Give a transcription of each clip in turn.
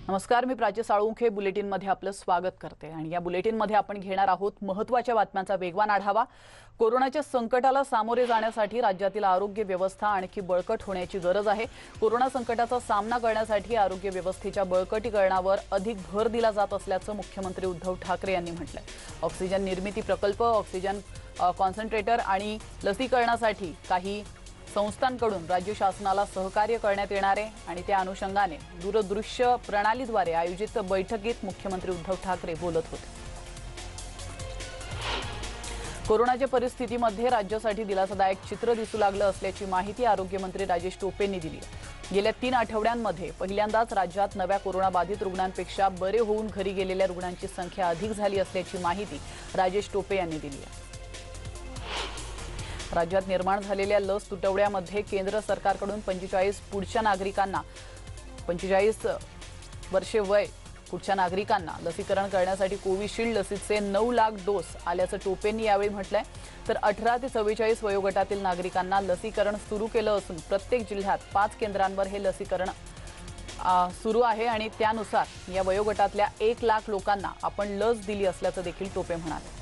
नमस्कार, मी प्राची साळुंखे बुलेटिन मध्ये आपलं स्वागत करते आणि या बुलेटिन मध्ये आपण घेणार आहोत महत्त्वाच्या बातम्यांचा वेगवान आढावा। कोरोनाच्या संकटाला सामोरे जाण्यासाठी राज्यातील आरोग्य व्यवस्था आणखी बळकट होण्याची गरज आहे। कोरोना संकटाचा सामना करण्यासाठी आरोग्य व्यवस्थेच्या बळकटीकरणावर अधिक भर दिला जात असल्याचं मुख्यमंत्री उद्धव ठाकरे यांनी म्हटलंय। ऑक्सिजन निर्मिती प्रकल्प, ऑक्सिजन कॉन्सन्ट्रेटर आणि लसीकरणासाठी काही संस्थांकडून राज्य शासनाला सहकार्य करण्यात येणार आहे आणि त्या अनुषंगाने दूरदृश्य प्रणालीद्वारे आयोजित बैठकीत मुख्यमंत्री उद्धव ठाकरे बोलत होते। कोरोनाच्या परिस्थितीमध्ये राज्यासाठी दिलासादायक चित्र दिसू लागलं असल्याची माहिती आरोग्यमंत्री राजेश टोपेंनी दिली आहे। गेल्या 3 आठवड्यांमध्ये पहिल्यांदाच राज्यात नव्या कोरोना बाधित रुग्णांपेक्षा बरे होऊन घरी गेलेल्या रुग्णांची संख्या अधिक झाली असल्याची माहिती राजेश टोपे यांनी दिली आहे। राज्यात निर्माण झालेल्या लस तुटवड्यामध्ये केंद्र सरकारकडून 45 वर्षे वय पुढच्या नागरिकांना लसीकरण करण्यासाठी कोविशिल्ड लसीचे 9 लाख डोस आल्याचं टोपेंनी यावेळी म्हटलंय। तर 18 ते 44 वयोगटातील नागरिकांना लसीकरण सुरू केलं असून प्रत्येक जिल्ह्यात 5 केंद्रांवर हे लसीकरण सुरू आहे आणि त्यानुसार या वयोगटातल्या 1 लाख लोकांना आपण लस दिली असल्याचं देखील टोपे म्हणाले।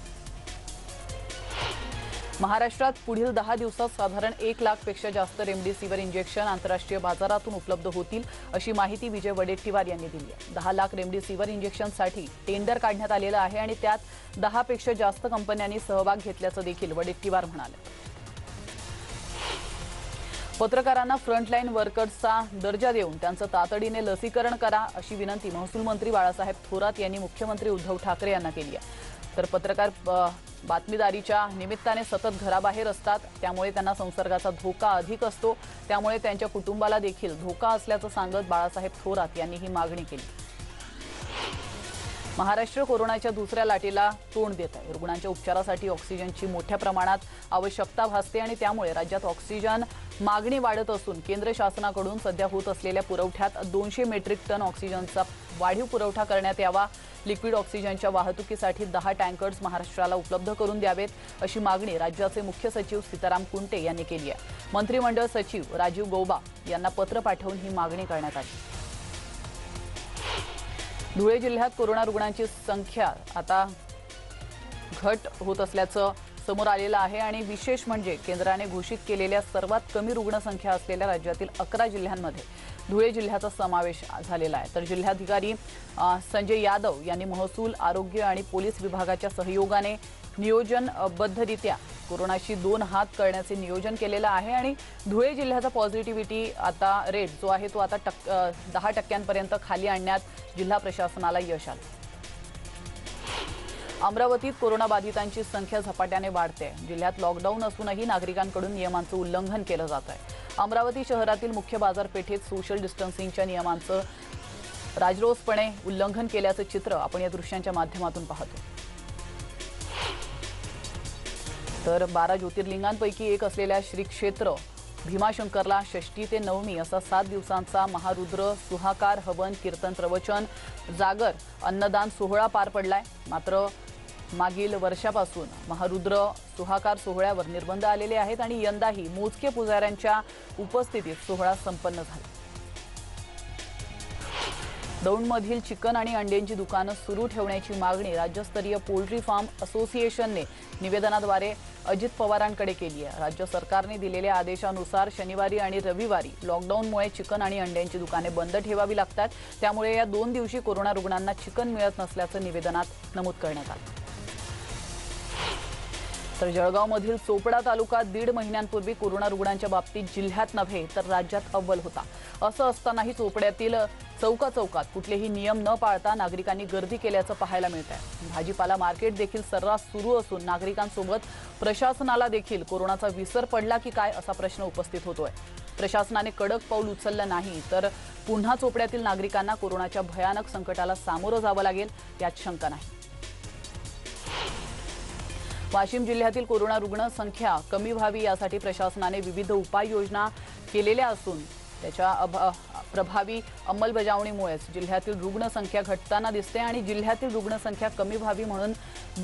महाराष्ट्रात पुढील 10 दिवसात साधारण 1 लाखपेक्षा जास्त रेमडेसिवीर इंजेक्शन आंतरराष्ट्रीय बाजारातून उपलब्ध होतील अशी माहिती विजय वडेट्टीवार यांनी दिली आहे। 10 लाख रेमडेसिवीर इंजेक्शनसाठी टेंडर काढण्यात आलेलं आहे आणि त्यात 10 पेक्षा जास्त कंपन्यांनी सहभाग घेतल्याचं देखील वडेट्टीवार म्हणाले। पत्रकारांना फ्रंटलाईन वर्कर्सचा दर्जा देऊन त्यांचं तातडीने लसीकरण करा अशी विनंती महसूल मंत्री बाळासाहेब थोरात यांनी मुख्यमंत्री उद्धव ठाकरे यांना केली आहे। तर पत्रकार बातमीदारीच्या निमित्ताने सतत घराबाहेर असतात, त्यामुळे त्यांना संसर्गाचा धोका अधिक असतो, त्यामुळे त्यांच्या कुटुंबाला देखील धोका असल्याचं सांगत बाळासाहेब थोरात यांनी ही मागणी केली। महाराष्ट्र कोरोनाच्या दुसऱ्या लाटेला तोंड देत आहे। रुग्णांच्या उपचारासाठी ऑक्सिजनची मोठ्या प्रमाणात आवश्यकता भासते आणि त्यामुळे राज्यात ऑक्सिजन मागणी वाढत असून केंद्र शासनाकडून सध्या होत असलेल्या पुरवठ्यात 200 मेट्रिक टन ऑक्सिजनचा वाढीव पुरवठा करण्यात यावा। लिक्विड ऑक्सिजनच्या वाहतुकीसाठी 10 टँकर्स महाराष्ट्राला उपलब्ध करून द्यावेत अशी मागणी राज्याचे मुख्य सचिव सीताराम कुंटे यांनी केली आहे। मंत्रिमंडळ सचिव राजीव गौबा यांना पत्र पाठवून ही मागणी करण्यात आली। धुळे जिल्ह्यात कोरोना रुग्णांची संख्या आता घट होत असल्याचं समोर आलेलं आहे आणि विशेष म्हणजे केंद्राने घोषित केलेल्या सर्वात कमी रुग्णसंख्या असलेल्या राज्यातील 11 जिल्ह्यांमध्ये धुळे जिल्ह्याचा समावेश झालेला आहे। तर जिल्हाधिकारी संजय यादव यांनी महसूल, आरोग्य आणि पोलीस विभागाच्या सहयोगाने नियोजनबद्धरित्या कोरोनाशी 2 हात करण्याचे नियोजन केलेलं आहे आणि धुळे जिल्ह्याचा पॉझिटिव्हिटी आता रेट जो आहे तो आता 10% खाली आणण्यात जिल्हा प्रशासनाला यश आलं। अमरावतीत कोरोना बाधितांची संख्या झपाट्याने वाढते। जिल्ह्यात लॉकडाऊन असूनही नागरिकांकडून नियमांचं उल्लंघन केलं जात आहे। अमरावती शहरातील मुख्य बाजारपेठेत सोशल डिस्टन्सिंगच्या नियमांचं राजरोसपणे उल्लंघन केल्याचं चित्र आपण या दृश्यांच्या माध्यमातून पाहतो। तर 12 ज्योतिर्लिंगांपैकी एक असलेल्या श्री क्षेत्र भीमाशंकरला षष्ठी ते नवमी असा 7 दिवसांचा महारुद्र सुहाकार हवन कीर्तन प्रवचन जागर अन्नदान सोहळा पार पडलाय। मात्र मागील वर्षापासून महारुद्र सुहाकार सोहळ्यावर निर्बंध आलेले आहेत आणि यंदाही मोजके पुजाऱ्यांच्या उपस्थितीत सोहळा संपन्न झाला। दौंडमधील चिकन आणि अंड्यांची दुकानं सुरू ठेवण्याची मागणी राज्यस्तरीय पोल्ट्री फार्म असोसिएशनने निवेदनाद्वारे अजित पवारांकडे केली आहे। राज्य सरकारने दिलेल्या आदेशानुसार शनिवारी आणि रविवारी लॉकडाऊनमुळे चिकन आणि अंड्यांची दुकाने बंद ठेवावी लागतात, त्यामुळे या 2 दिवशी कोरोना रुग्णांना चिकन मिळत नसल्याचं निवेदनात नमूद करण्यात आलं। तर जळगावमधील चोपडा तालुका 1.5 महिन्यांपूर्वी कोरोना रुग्णांच्या बाबतीत जिल्ह्यात नव्हे तर राज्यात अव्वल होता। असं असतानाही चोपड्यातील चौकात कुठलेही नियम न पाळता नागरिकांनी गर्दी केल्याचं पाहायला मिळत आहे। भाजीपाला मार्केट देखील सर्रास सुरू असून नागरिकांसोबत प्रशासनाला देखील कोरोनाचा विसर पडला की काय असा प्रश्न उपस्थित होतोय। प्रशासनाने कडक पाऊल उचललं नाही तर पुन्हा चोपड्यातील नागरिकांना कोरोनाच्या भयानक संकटाला सामोरं जावं लागेल यात शंका नाही। वाशिम जिल्ह्यातील कोरोना रुग्ण संख्या कमी व्हावी यासाठी प्रशासनाने विविध उपाययोजना केलेल्या असून त्याच्या प्रभावी अंमलबजावणीमुळे जिल्ह्यातील रुग्णसंख्या घटताना दिसते आणि जिल्ह्यातील रुग्णसंख्या कमी व्हावी म्हणून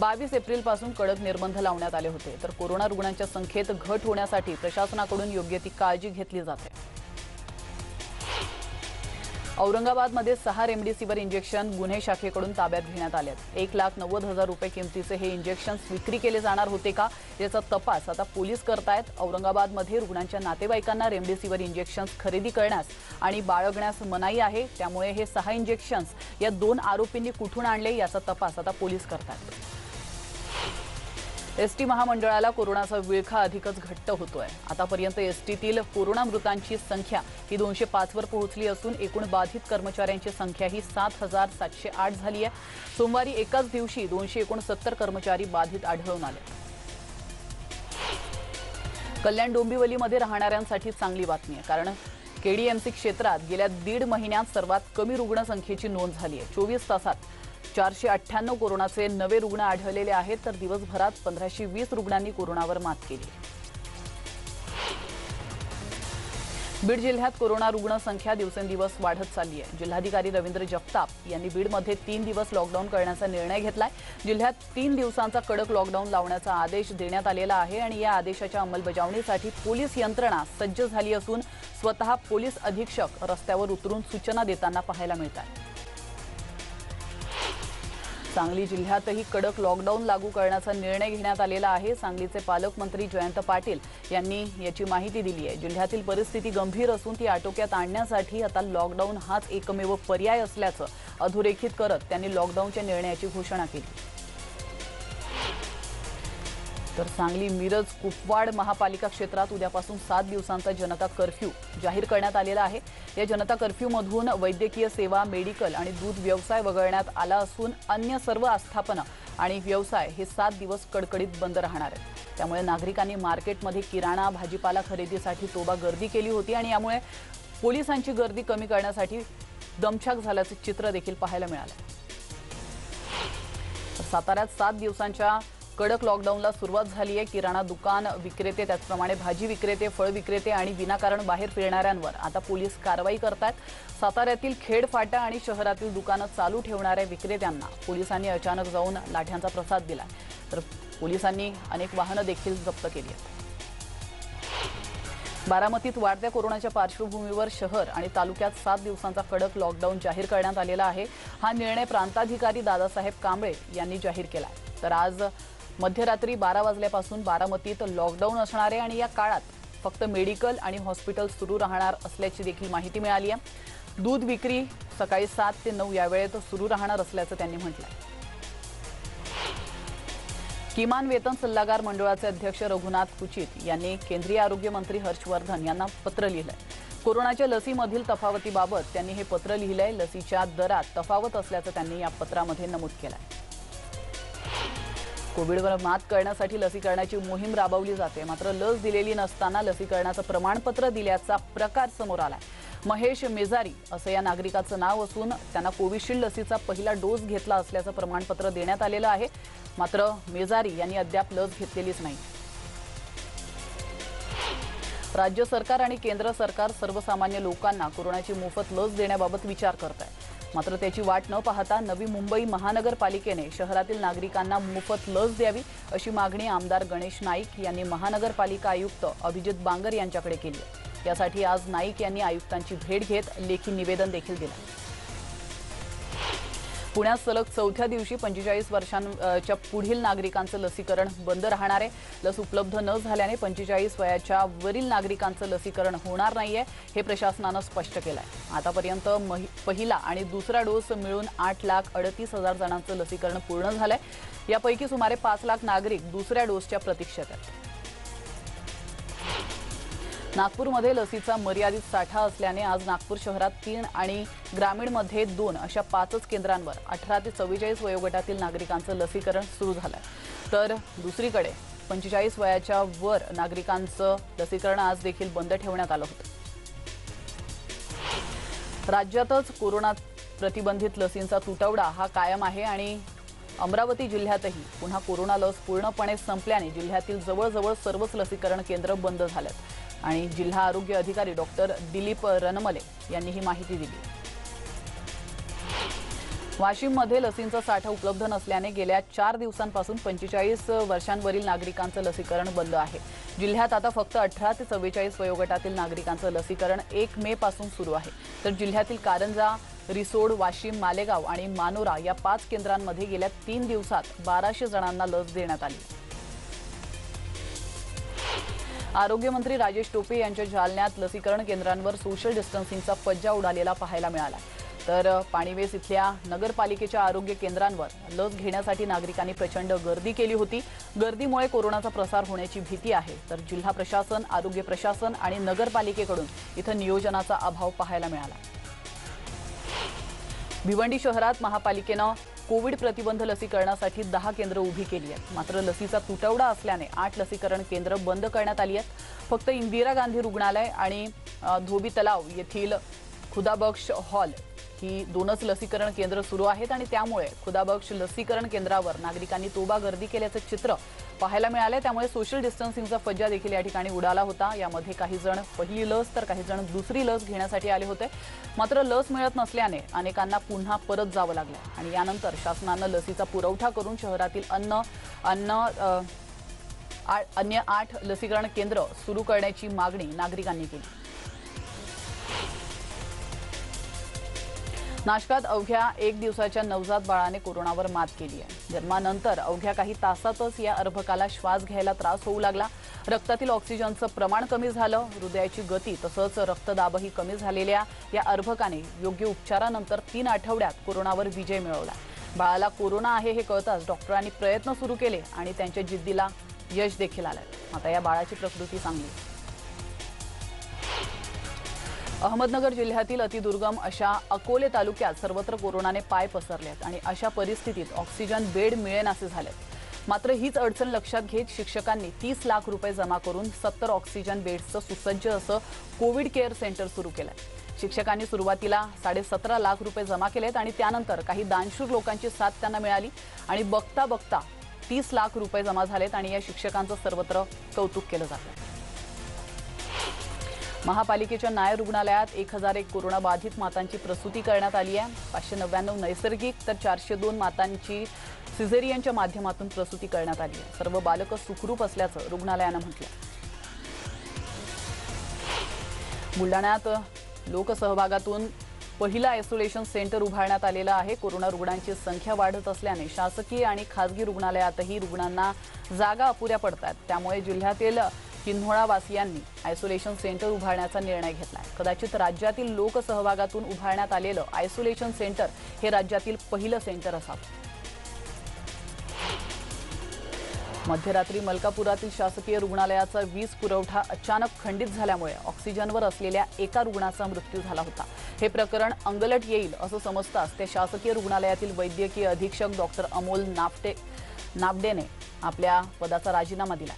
22 एप्रिलपासून कडक निर्बंध लावण्यात आले होते। तर कोरोना रुग्णांच्या संख्येत घट होण्यासाठी प्रशासनाकडून योग्य ती काळजी घेतली जाते। औरंगाबादमध्ये 6 रेमडेसिवीर इंजेक्शन गुन्हे शाखेकडून ताब्यात घेण्यात आले आहेत। 1,90,000 रुपये किमतीचे हे इंजेक्शन्स विक्री केले जाणार होते का याचा तपास आता पोलीस करतायत। औरंगाबादमध्ये रुग्णांच्या नातेवाईकांना रेमडेसिवीर इंजेक्शन्स खरेदी करण्यास आणि बाळगण्यास मनाई आहे, त्यामुळे हे 6 इंजेक्शन्स या 2 आरोपींनी कुठून आणले याचा तपास आता पोलीस करतायत। एसटी महामंडळाला कोरोनाचा विळखा अधिकच घट्ट होतोय। आतापर्यंत एसटीतील कोरोना मृतांची संख्या ही 205 वर पोहोचली असून एकूण बाधित कर्मचाऱ्यांची संख्या ही 7,708 झाली आहे। सोमवारी एकाच दिवशी 269 कर्मचारी बाधित आढळून आले। कल्याण डोंबिवलीमध्ये राहणाऱ्यांसाठी चांगली बातमी आहे, कारण केडीएमसी क्षेत्रात गेल्या 1.5 महिन्यात सर्वात कमी रुग्णसंख्येची नोंद झाली आहे। 24 तासात 498 कोरोनाचे नवे रुग्ण आढळलेले आहेत, तर दिवसभरात 1520 रुग्णांनी कोरोनावर मात केली। बीड जिल्ह्यात कोरोना रुग्ण संख्या दिवसेंदिवस वाढत चालली आहे। जिल्हाधिकारी रवींद्र जगताप यांनी बीडमध्ये 3 दिवस लॉकडाऊन करण्याचा निर्णय घेतलाय। जिल्ह्यात 3 दिवसांचा कडक लॉकडाऊन लावण्याचा आदेश देण्यात आलेला आहे आणि या आदेशाच्या अंमलबजावणीसाठी पोलीस यंत्रणा सज्ज झाली असून स्वतः पोलीस अधीक्षक रस्त्यावर उतरून सूचना देताना पाहायला मिळतात। सांगली जिल्ह्यातही कडक लॉकडाऊन लागू करण्याचा निर्णय घेण्यात आलेला आहे। सांगलीचे पालकमंत्री जयंत पाटील यांनी याची माहिती दिली आहे। जिल्ह्यातील परिस्थिती गंभीर असून ती आटोक्यात आणण्यासाठी आता लॉकडाऊन हाच एकमेव पर्याय असल्याचं अधोरेखित करत त्यांनी लॉकडाऊनच्या निर्णयाची घोषणा केली। तर सांगली मिरज कुपवाड महापालिका क्षेत्रात उद्यापासून 7 दिवसांचा जनता कर्फ्यू जाहीर करण्यात आलेला आहे। या जनता कर्फ्यूमधून वैद्यकीय सेवा, मेडिकल आणि दूध व्यवसाय वगळण्यात आला असून अन्य सर्व आस्थापना आणि व्यवसाय हे 7 दिवस कडकडीत बंद राहणार आहेत। त्यामुळे नागरिकांनी मार्केटमध्ये किराणा, भाजीपाला खरेदीसाठी तोबा गर्दी केली होती आणि यामुळे पोलिसांची गर्दी कमी करण्यासाठी दमछाक झाल्याचे चित्र देखील पाहायला मिळाले। साताऱ्यात 7 दिवसांच्या कडक लॉकडाऊनला सुरुवात झाली आहे। किराणा दुकान विक्रेते, त्याचप्रमाणे भाजी विक्रेते, फळ विक्रेते आणि विनाकारण बाहेर फिरणाऱ्यांवर आता पोलीस कारवाई करतात। साताऱ्यातील खेड फाटा आणि शहरातील दुकानं चालू ठेवणाऱ्या विक्रेत्यांना पोलिसांनी अचानक जाऊन लाठ्यांचा प्रसाद दिला, तर पोलिसांनी अनेक वाहनं देखील जप्त केली आहेत। बारामतीत वाढत्या कोरोनाच्या पार्श्वभूमीवर शहर आणि तालुक्यात 7 दिवसांचा कडक लॉकडाऊन जाहीर करण्यात आलेला आहे। हा निर्णय प्रांताधिकारी दादासाहेब कांबळे यांनी जाहीर केला आहे। तर आज मध्यरात्री 12 वाजल्यापासून बारामतीत लॉकडाऊन असणार आहे आणि या काळात फक्त मेडिकल आणि हॉस्पिटल सुरू राहणार असल्याची देखील माहिती मिळाली आहे। दूध विक्री सकाळी 7 ते 9 या वेळेत सुरू राहणार असल्याचं त्यांनी म्हटलंय। किमान वेतन सल्लागार मंडळाचे अध्यक्ष रघुनाथ कुचित यांनी केंद्रीय आरोग्य मंत्री हर्षवर्धन यांना पत्र लिहिलंय। कोरोनाच्या लसीमधील तफावतीबाबत त्यांनी हे पत्र लिहिलंय। लसीच्या दरात तफावत असल्याचं त्यांनी या पत्रामध्ये नमूद केलंय। कोविडवर मात करण्यासाठी लसीकरणाची मोहीम राबवली जाते, मात्र लस दिलेली नसताना लसीकरणाचं प्रमाणपत्र दिल्याचा प्रकार समोर आलाय। महेश मेजारी असं या नागरिकाचं नाव असून त्यांना कोविशिल्ड लसीचा पहिला डोस घेतला असल्याचं प्रमाणपत्र देण्यात आलेलं आहे, मात्र मेजारी यांनी अद्याप लस घेतलेलीच नाही। राज्य सरकार आणि केंद्र सरकार सर्वसामान्य लोकांना कोरोनाची मोफत लस देण्याबाबत विचार करत आहे, मात्र त्याची वाट न पाहता नवी मुंबई महानगरपालिकेने शहरातील नागरिकांना मोफत लस द्यावी अशी मागणी आमदार गणेश नाईक यांनी महानगरपालिका आयुक्त अभिजित बांगर यांच्याकडे केली आहे। यासाठी आज नाईक यांनी आयुक्तांची भेट घेत लेखी निवेदन देखील दिलं। पुण्यात सलग 4थ्या दिवशी 45 वर्षांच्या पुढील नागरिकांचं लसीकरण बंद राहणार आहे। लस उपलब्ध न झाल्याने 45 वयाच्या वरील नागरिकांचं लसीकरण होणार नाहीये, हे प्रशासनानं स्पष्ट केलंय। आतापर्यंत पहिला आणि दुसरा डोस मिळून 8,38,000 जणांचं लसीकरण पूर्ण झालंय। यापैकी सुमारे 5 लाख नागरिक दुसऱ्या डोसच्या प्रतीक्षेत आहेत। नागपूरमध्ये लसीचा मर्यादित साठा असल्याने आज नागपूर शहरात 3 आणि ग्रामीणमध्ये 2 अशा 5च केंद्रांवर 18 ते 44 वयोगटातील नागरिकांचं लसीकरण सुरू झालंय। तर दुसरीकडे 45 वयाच्या वर नागरिकांचं लसीकरण आज देखील बंद ठेवण्यात आलं होतं। राज्यातच कोरोना प्रतिबंधित लसींचा तुटवडा हा कायम आहे आणि अमरावती जिल्ह्यातही पुन्हा कोरोना लस पूर्णपणे संपल्याने जिल्ह्यातील जवळजवळ सर्वच लसीकरण केंद्र बंद झालेत आणि जिल्हा आरोग्य अधिकारी डॉक्टर दिलीप रनमले यांनी ही माहिती दिली। वाशिममध्ये लसींचा साठा उपलब्ध नसल्याने गेल्या 4 दिवसांपासून 45 वर्षांवरील नागरिकांचं लसीकरण बंद आहे। जिल्ह्यात आता फक्त 18 ते 44 वयोगटातील नागरिकांचं लसीकरण 1 मे पासून सुरू आहे. तर जिल्ह्यातील कारंजा, रिसोड, वाशिम, मालेगाव आणि मानोरा या 5 केंद्रांमध्ये गेल्या 3 दिवसात 1200 जणांना लस देण्यात आली. आरोग्यमंत्री राजेश टोपे यांच्या जालन्यात लसीकरण केंद्रांवर सोशल डिस्टन्सिंगचा फज्जा उडालेला पाहायला मिळाला. तर पाणीवेस इथल्या नगरपालिकेच्या आरोग्य केंद्रांवर लस घेण्यासाठी नागरिकांनी प्रचंड गर्दी केली होती. गर्दीमुळे कोरोनाचा प्रसार होण्याची भीती आहे. तर जिल्हा प्रशासन, आरोग्य प्रशासन आणि नगरपालिकेकडून इथं नियोजनाचा अभाव पाहायला मिळाला. भिवंडी शहरात महापालिकेनं कोविड प्रतिबंध लसीकरणासाठी 10 केंद्र उभी केली आहेत. मात्र लसीचा तुटवडा असल्याने 8 लसीकरण केंद्र बंद करण्यात आली आहेत. फक्त इंदिरा गांधी रुग्णालय आणि धोबी तलाव येथील खुदाबख्श हॉल ही 2च लसीकरण केंद्र सुरू आहेत आणि त्यामुळे खुदाबख्श लसीकरण केंद्रावर नागरिकांनी तोबा गर्दी केल्याचं चित्र पाहायला मिळाले. त्यामुळे सोशल डिस्टन्सिंगचा फज्जा देखील या ठिकाणी उडाला होता. यामध्ये काही जण पहिली लस तर काही जण दुसरी लस घेण्यासाठी आले होते. मात्र लस मिळत नसल्याने अनेकांना पुन्हा परत जावं लागलं आणि यानंतर शासनानं लसीचा पुरवठा करून शहरातील अन्य 8 लसीकरण केंद्र सुरू करण्याची मागणी नागरिकांनी केली. नाशकात अवघ्या 1 दिवसाच्या नवजात बाळाने कोरोनावर मात केली आहे. जन्मानंतर अवघ्या काही तासातच या अर्भकाला श्वास घ्यायला त्रास होऊ लागला. रक्तातील ऑक्सिजनचं प्रमाण कमी झालं. हृदयाची गती तसंच रक्तदाबही कमी झालेल्या या अर्भकाने योग्य उपचारानंतर 3 आठवड्यात कोरोनावर विजय मिळवला. बाळाला कोरोना आहे हे कळताच डॉक्टरांनी प्रयत्न सुरू केले आणि त्यांच्या जिद्दीला यश देखील आलं. आता या बाळाची प्रकृती चांगली. अहमदनगर जिल्ह्यातील अतिदुर्गम अशा अकोले तालुक्यात सर्वत्र कोरोनाने पाय पसरलेत आणि अशा परिस्थितीत ऑक्सिजन बेड मिळेनासे झालेत. मात्र हीच अडचण लक्षात घेत शिक्षकांनी 30 लाख रुपये जमा करून 70 ऑक्सिजन बेड्सचं सुसज्ज असं कोविड केअर सेंटर सुरू केलंय. शिक्षकांनी सुरुवातीला 17.5 लाख रुपये जमा केलेत आणि त्यानंतर काही दानशूर लोकांची साथ त्यांना मिळाली आणि बघता बघता 30 लाख रुपये जमा झालेत आणि या शिक्षकांचं सर्वत्र कौतुक केलं जातं. महापालिकेच्या नायर रुग्णालयात 1001 कोरोनाबाधित मातांची प्रसूती करण्यात आली आहे. 599 नैसर्गिक तर 402 मातांची सिझेरियनच्या माध्यमातून प्रसूती करण्यात आली आहे. सर्व बालकं सुखरूप असल्याचं रुग्णालयानं म्हटलं. बुलढाण्यात लोकसहभागातून पहिलं आयसोलेशन सेंटर उभारण्यात आलेलं आहे. कोरोना रुग्णांची संख्या वाढत असल्याने शासकीय आणि खासगी रुग्णालयातही रुग्णांना जागा अपुऱ्या पडतात. त्यामुळे जिल्ह्यातील किन्होळावासियांनी आयसोलेशन सेंटर उभारण्याचा निर्णय घेतलाय. कदाचित राज्यातील लोकसहभागातून उभारण्यात आलेलं आयसोलेशन सेंटर हे राज्यातील पहिलं सेंटर असावं. मध्यरात्री मलकापुरातील शासकीय रुग्णालयाचा वीज पुरवठा अचानक खंडित झाल्यामुळे ऑक्सिजनवर असलेल्या एका रुग्णाचा मृत्यू झाला होता. हे प्रकरण अंगलट येईल असं समजताच त्या शासकीय रुग्णालयातील वैद्यकीय अधीक्षक डॉक्टर अमोल नाफडेने आपल्या पदाचा राजीनामा दिला.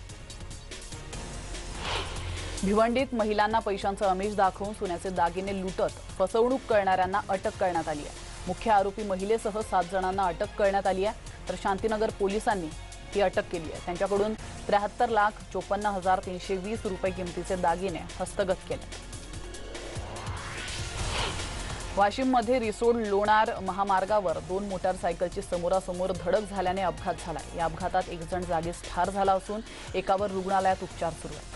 भिवंडीत महिलांना पैशांचं आमिष दाखवून सोन्याचे दागिने लुटत फसवणूक करणाऱ्यांना अटक करण्यात आली आहे. मुख्य आरोपी महिलेसह 7 जणांना अटक करण्यात आली आहे. तर शांतीनगर पोलिसांनी ही अटक केली आहे. त्यांच्याकडून 73,54,320 रुपये किमतीचे दागिने हस्तगत केले. वाशिममध्ये रिसोड लोणार महामार्गावर 2 मोटारसायकलची समोरासमोर धडक झाल्याने अपघात झाला. या अपघातात 1 जण जागीच ठार झाला असून एकावर रुग्णालयात उपचार सुरू आहेत.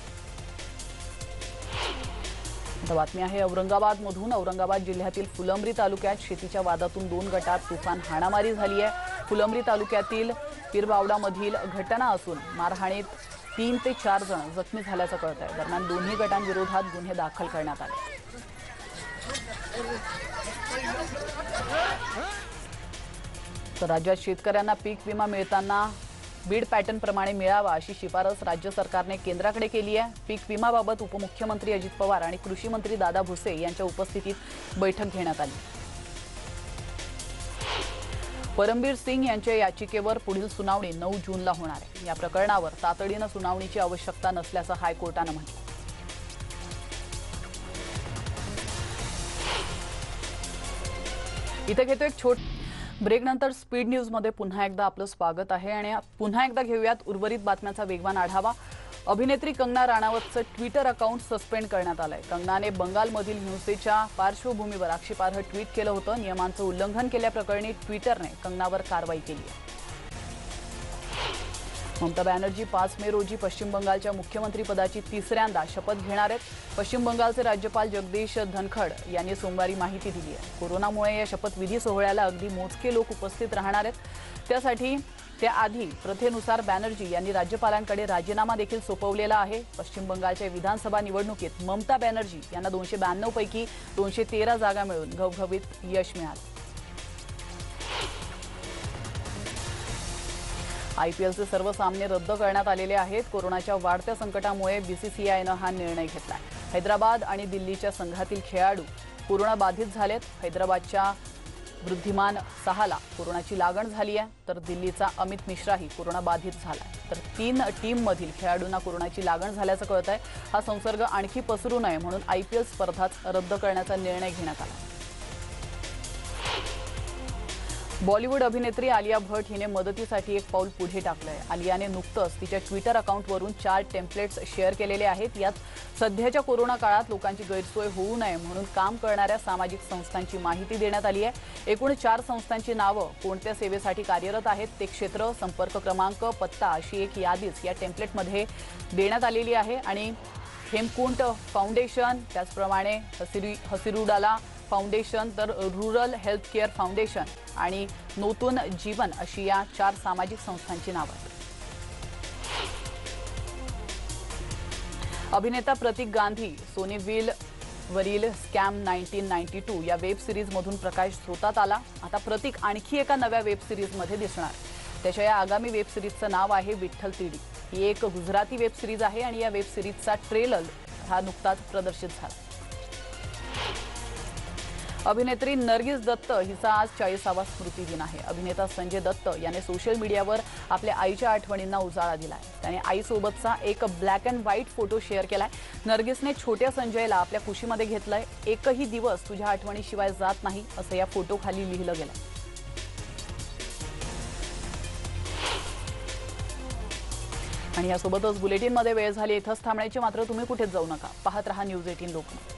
बातमी आहे औरंगाबादमधून. औरंगाबाद जिल्ह्यातील फुलंब्री तालुक्यात शेतीच्या वादातून 2 गटात तुफान हाणामारी झाली आहे. फुलंब्री तालुक्यातील पिरबावडामधील घटना असून मारहाणीत 3 ते 4 जण जखमी झाल्याचं कळत आहे. दरम्यान दोन्ही गटांविरोधात गुन्हे दाखल करण्यात आले. तर राज्यात शेतकऱ्यांना पीक विमा मिळताना बीड पॅटर्न प्रमाणे मिळावा अशी शिफारस राज्य सरकारने केंद्राकडे केली आहे. पीक विमाबाबत उपमुख्यमंत्री अजित पवार आणि कृषी मंत्री दादा भुसे यांच्या उपस्थितीत बैठक घेण्यात आली. परमबीर सिंग यांच्या याचिकेवर पुढील सुनावणी 9 जूनला होणार आहे. या प्रकरणावर तातडीनं सुनावणीची आवश्यकता नसल्याचं हायकोर्टानं म्हटलं. इथे घेतो एक छोट ब्रेक. नंतर स्पीड न्यूज मध्ये पुन्हा एकदा आपलं स्वागत आहे आणि पुन्हा एकदा घेऊयात उर्वरित बातम्यांचा वेगवान आढावा. अभिनेत्री कंगना राणावतचं ट्विटर अकाउंट सस्पेंड करण्यात आलंय. कंगनाने बंगालमधील हिंसेच्या पार्श्वभूमीवर आक्षेपार्ह ट्विट केलं होतं. नियमांचं उल्लंघन केल्याप्रकरणी ट्विटरने कंगनावर कारवाई केली आहे. ममता बॅनर्जी 5 मे रोजी पश्चिम बंगालच्या मुख्यमंत्रीपदाची तिसऱ्यांदा शपथ घेणार आहेत. पश्चिम बंगालचे राज्यपाल जगदीश धनखड यांनी सोमवारी माहिती दिली आहे. कोरोनामुळे या शपथविधी सोहळ्याला अगदी मोजके लोक उपस्थित राहणार आहेत. त्यासाठी त्याआधी प्रथेनुसार बॅनर्जी यांनी राज्यपालांकडे राजीनामा देखील सोपवलेला आहे. पश्चिम बंगालच्या विधानसभा निवडणुकीत ममता बॅनर्जी यांना 292 पैकी 213 जागा मिळून घवघवीत यश मिळालं. आयपीएलचे सर्व सामने रद्द करण्यात आलेले आहेत. कोरोनाच्या वाढत्या संकटामुळे बीसीसीआयनं हा निर्णय घेतलाय. हैदराबाद आणि दिल्लीच्या संघातील खेळाडू कोरोना बाधित झालेत. हैदराबादच्या वृद्धिमान साहाला कोरोनाची लागण झाली आहे, तर दिल्लीचा अमित मिश्राही कोरोना बाधित झालाय. तर 3 टीममधील खेळाडूंना कोरोनाची लागण झाल्याचं कळत आहे. हा संसर्ग आणखी पसरू नये म्हणून आयपीएल स्पर्धाच रद्द करण्याचा निर्णय घेण्यात आला. बॉलिवूड अभिनेत्री आलिया भट हिने मदतीसाठी एक पाऊल पुढे टाकलंय. आलियाने नुकतंच तिच्या ट्विटर अकाउंटवरून 4 टेम्पलेट्स शेअर केलेले आहेत. यात सध्याच्या कोरोना काळात लोकांची गैरसोय होऊ नये म्हणून काम करणाऱ्या सामाजिक संस्थांची माहिती देण्यात आली आहे. एकूण 4 संस्थांची नावं, कोणत्या सेवेसाठी कार्यरत आहेत, ते क्षेत्र, संपर्क क्रमांक, पत्ता अशी एक यादीच या टेम्पलेटमध्ये देण्यात आलेली आहे. आणि हेमकुंट फाउंडेशन, त्याचप्रमाणे हसिरुडाला फाउंडेशन, तर रुरल हेल्थ केअर फाउंडेशन आणि नूतन जीवन अशी या 4 सामाजिक संस्थांची नावं आहेत. अभिनेता प्रतीक गांधी सोनीव्हिल वरील स्कॅम 1992 या वेब सिरीजमधून प्रकाश झोतात आला. आता प्रतीक आणखी एका नव्या वेब सिरीजमध्ये दिसणार. त्याच्या या आगामी वेब सिरीजचं नाव आहे विठ्ठल तिडी. ही एक गुजराती वेब सिरीज आहे आणि या वेब सिरीजचा ट्रेलर हा नुकताच प्रदर्शित झाला. अभिनेत्री नर्गिस दत्त हिचा आज 40वा स्मृती दिन आहे. अभिनेता संजय दत्त याने सोशल मीडियावर आपल्या आईच्या आठवणींना उजाळा दिलाय. त्याने आईसोबतचा एक black and white photo share केलाय. नर्गिसने छोट्या संजयला आपल्या कुशीमध्ये घेतलंय. एकही दिवस तुझ्या आठवणीशिवाय जात नाही असं या फोटोखाली लिहिलं गेलंय. आणि यासोबतच बुलेटिनमध्ये वेळ झाली इथंच थांबण्याची. मात्र तुम्ही कुठेच जाऊ नका. पाहत रहा न्यूज 18 लोकमत.